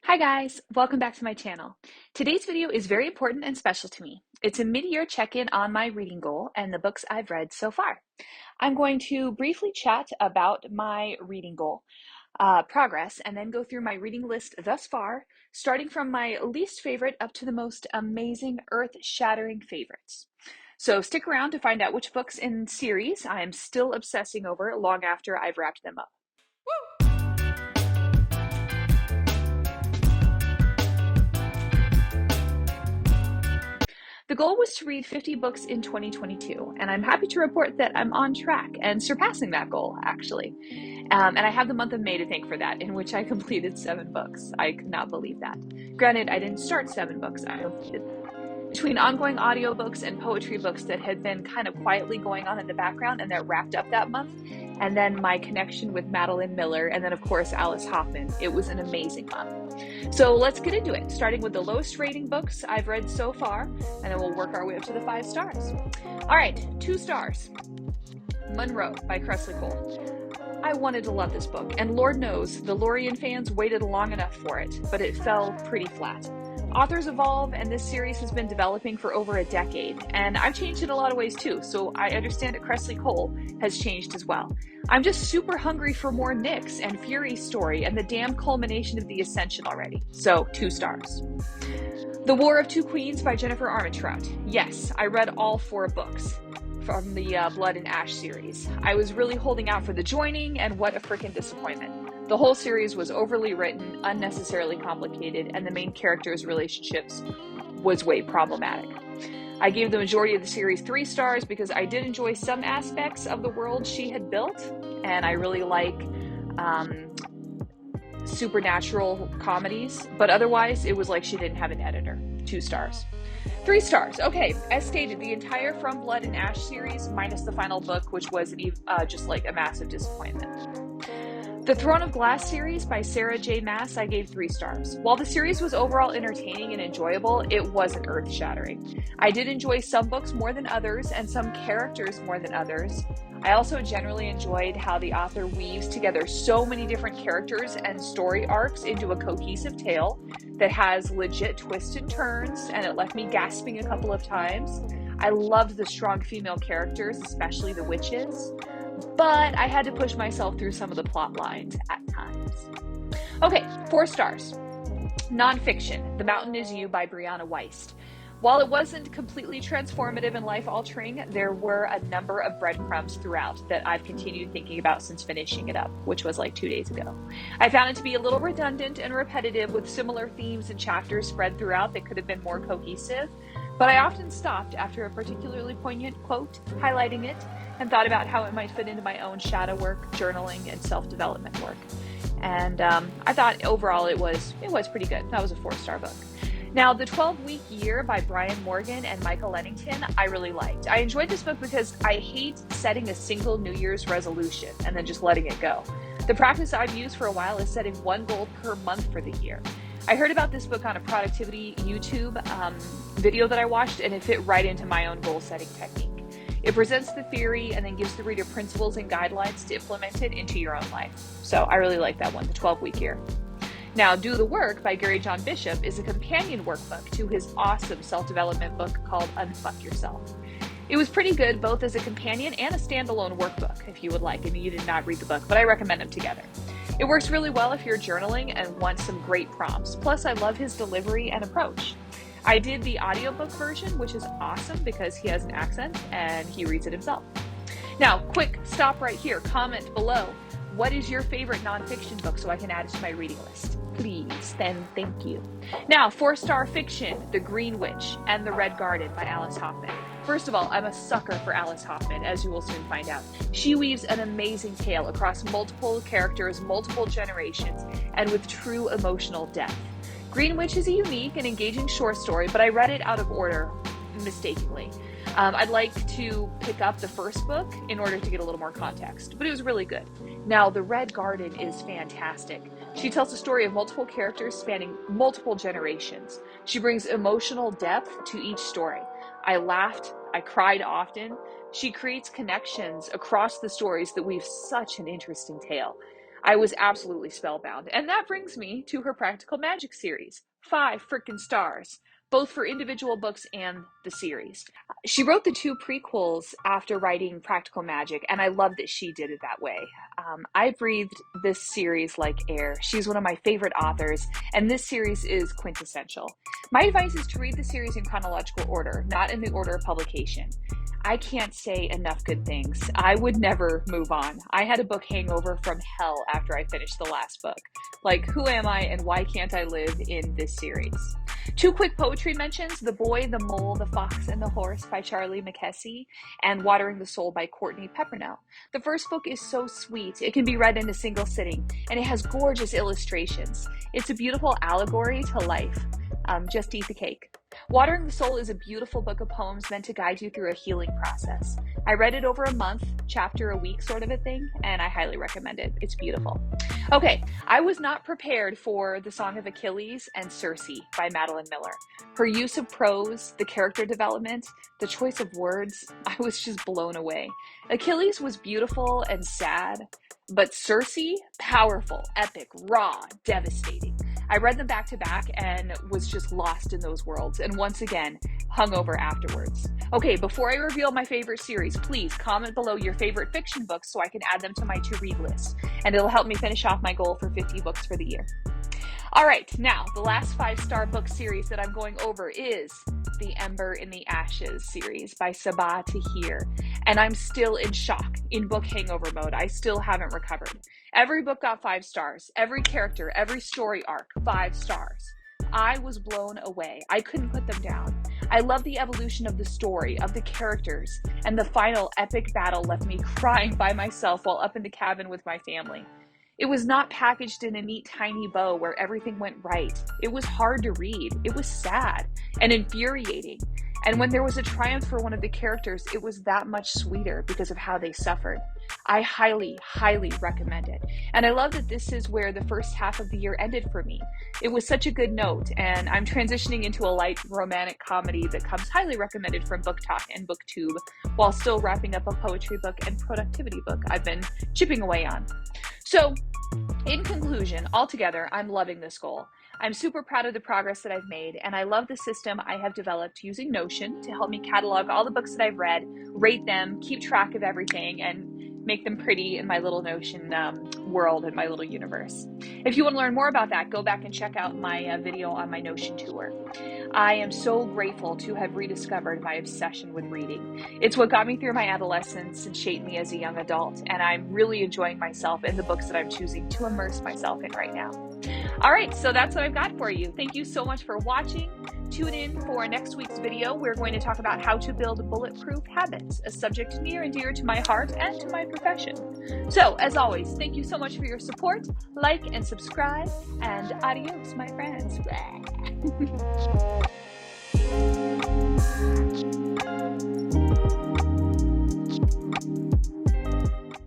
Hi guys, welcome back to my channel. Today's video is very important and special to me. It's a mid-year check-in on my reading goal and the books I've read so far. I'm going to briefly chat about my reading goal progress and then go through my reading list thus far, starting from my least favorite up to the most amazing earth-shattering favorites. So stick around to find out which books in series I am still obsessing over long after I've wrapped them up. The goal was to read 50 books in 2022, and I'm happy to report that I'm on track and surpassing that goal, actually. And I have the month of May to thank for that, in which I completed 7 books. I could not believe that. Granted, I didn't start 7 books, I completed them. Between ongoing audiobooks and poetry books that had been kind of quietly going on in the background and that wrapped up that month, and then my connection with Madeline Miller, and then of course Alice Hoffman, it was an amazing month. So let's get into it, starting with the lowest rating books I've read so far, and then we'll work our way up to the 5 stars. All right, 2 stars. Monroe by Kresley Cole. I wanted to love this book, and Lord knows the Lorien fans waited long enough for it, but it fell pretty flat. Authors evolve, and this series has been developing for over a decade, and I've changed in a lot of ways too, so I understand that Kresley Cole has changed as well. I'm just super hungry for more Nyx and Fury's story and the damn culmination of the Ascension already, so 2 stars. The War of Two Queens by Jennifer Armentrout. Yes, I read all 4 books from the Blood and Ash series. I was really holding out for the joining, and what a freaking disappointment. The whole series was overly written, unnecessarily complicated, and the main characters' relationships was way problematic. I gave the majority of the series 3 stars because I did enjoy some aspects of the world she had built, and I really like supernatural comedies, but otherwise it was like she didn't have an editor. 2 stars. 3 stars. Okay, as stated, the entire From Blood and Ash series, minus the final book, which was just like a massive disappointment. The Throne of Glass series by Sarah J. Maas, I gave 3 stars. While the series was overall entertaining and enjoyable, it wasn't earth-shattering. I did enjoy some books more than others, and some characters more than others. I also generally enjoyed how the author weaves together so many different characters and story arcs into a cohesive tale that has legit twists and turns, and it left me gasping a couple of times. I loved the strong female characters, especially the witches, but I had to push myself through some of the plot lines at times. Okay, 4 stars. Nonfiction, The Mountain Is You by Brianna Wiest. While it wasn't completely transformative and life-altering, there were a number of breadcrumbs throughout that I've continued thinking about since finishing it up, which was like 2 days ago. I found it to be a little redundant and repetitive, with similar themes and chapters spread throughout that could have been more cohesive, but I often stopped after a particularly poignant quote, highlighting it, and thought about how it might fit into my own shadow work, journaling, and self-development work. And I thought overall it was pretty good. That was a 4-star book. Now, The 12-Week Year by Brian Morgan and Michael Lennington, I really liked. I enjoyed this book because I hate setting a single New Year's resolution and then just letting it go. The practice I've used for a while is setting 1 goal per month for the year. I heard about this book on a productivity YouTube video that I watched, and it fit right into my own goal-setting technique. It presents the theory and then gives the reader principles and guidelines to implement it into your own life. So I really like that one, The 12-Week Year. Now, Do the Work by Gary John Bishop is a companion workbook to his awesome self-development book called Unfuck Yourself. It was pretty good both as a companion and a standalone workbook, if you would like, and you did not read the book, but I recommend them together. It works really well if you're journaling and want some great prompts. Plus, I love his delivery and approach. I did the audiobook version, which is awesome because he has an accent and he reads it himself. Now, quick stop right here. Comment below. What is your favorite nonfiction book so I can add it to my reading list? Please, then thank you. Now, 4-star fiction, The Green Witch and the Red Garden by Alice Hoffman. First of all, I'm a sucker for Alice Hoffman, as you will soon find out. She weaves an amazing tale across multiple characters, multiple generations, and with true emotional depth. Green Witch is a unique and engaging short story, but I read it out of order mistakenly. I'd like to pick up the first book in order to get a little more context, but it was really good. Now, The Red Garden is fantastic. She tells the story of multiple characters spanning multiple generations. She brings emotional depth to each story. I laughed, I cried often. She creates connections across the stories that weave such an interesting tale. I was absolutely spellbound. And that brings me to her Practical Magic series. 5 frickin' stars, both for individual books and the series. She wrote the 2 prequels after writing Practical Magic, and I love that she did it that way. I breathed this series like air. She's one of my favorite authors, and this series is quintessential. My advice is to read the series in chronological order, not in the order of publication. I can't say enough good things. I would never move on. I had a book hangover from hell after I finished the last book. Like, who am I and why can't I live in this series? 2 quick poetry mentions: The Boy, the Mole, the Fox, and the Horse by Charlie McKessie, and Watering the Soul by Courtney Peppernell. The first book is so sweet. It can be read in a single sitting, and it has gorgeous illustrations. It's a beautiful allegory to life. Just eat the cake. Watering the Soul is a beautiful book of poems meant to guide you through a healing process. I read it over a month, chapter a week sort of a thing, and I highly recommend it. It's beautiful. Okay, I was not prepared for The Song of Achilles and Cersei by Madeline Miller. Her use of prose, the character development, the choice of words, I was just blown away. Achilles was beautiful and sad, but Cersei, powerful, epic, raw, devastating. I read them back to back and was just lost in those worlds, and once again, hungover afterwards. Okay, before I reveal my favorite series, please comment below your favorite fiction books so I can add them to my to-read list, and it'll help me finish off my goal for 50 books for the year. All right, now, the last 5-star book series that I'm going over is the Ember in the Ashes series by Sabaa Tahir, and I'm still in shock, in book hangover mode. I still haven't recovered. Every book got 5 stars. Every character, every story arc, 5 stars. I was blown away. I couldn't put them down. I love the evolution of the story, of the characters, and the final epic battle left me crying by myself while up in the cabin with my family. It was not packaged in a neat tiny bow where everything went right. It was hard to read. It was sad and infuriating. And when there was a triumph for one of the characters, it was that much sweeter because of how they suffered. I highly, highly recommend it. And I love that this is where the first half of the year ended for me. It was such a good note, and I'm transitioning into a light romantic comedy that comes highly recommended from Book Talk and BookTube, while still wrapping up a poetry book and productivity book I've been chipping away on. So, in conclusion, altogether, I'm loving this goal. I'm super proud of the progress that I've made, and I love the system I have developed using Notion to help me catalog all the books that I've read, rate them, keep track of everything, and make them pretty in my little Notion world and my little universe. If you want to learn more about that, go back and check out my video on my Notion tour. I am so grateful to have rediscovered my obsession with reading. It's what got me through my adolescence and shaped me as a young adult, and I'm really enjoying myself in the books that I'm choosing to immerse myself in right now. All right, so that's what I've got for you. Thank you so much for watching. Tune in for next week's video. We're going to talk about how to build bulletproof habits, a subject near and dear to my heart and to my profession. So, as always, thank you so much for your support. Like and subscribe, and adios, my friends.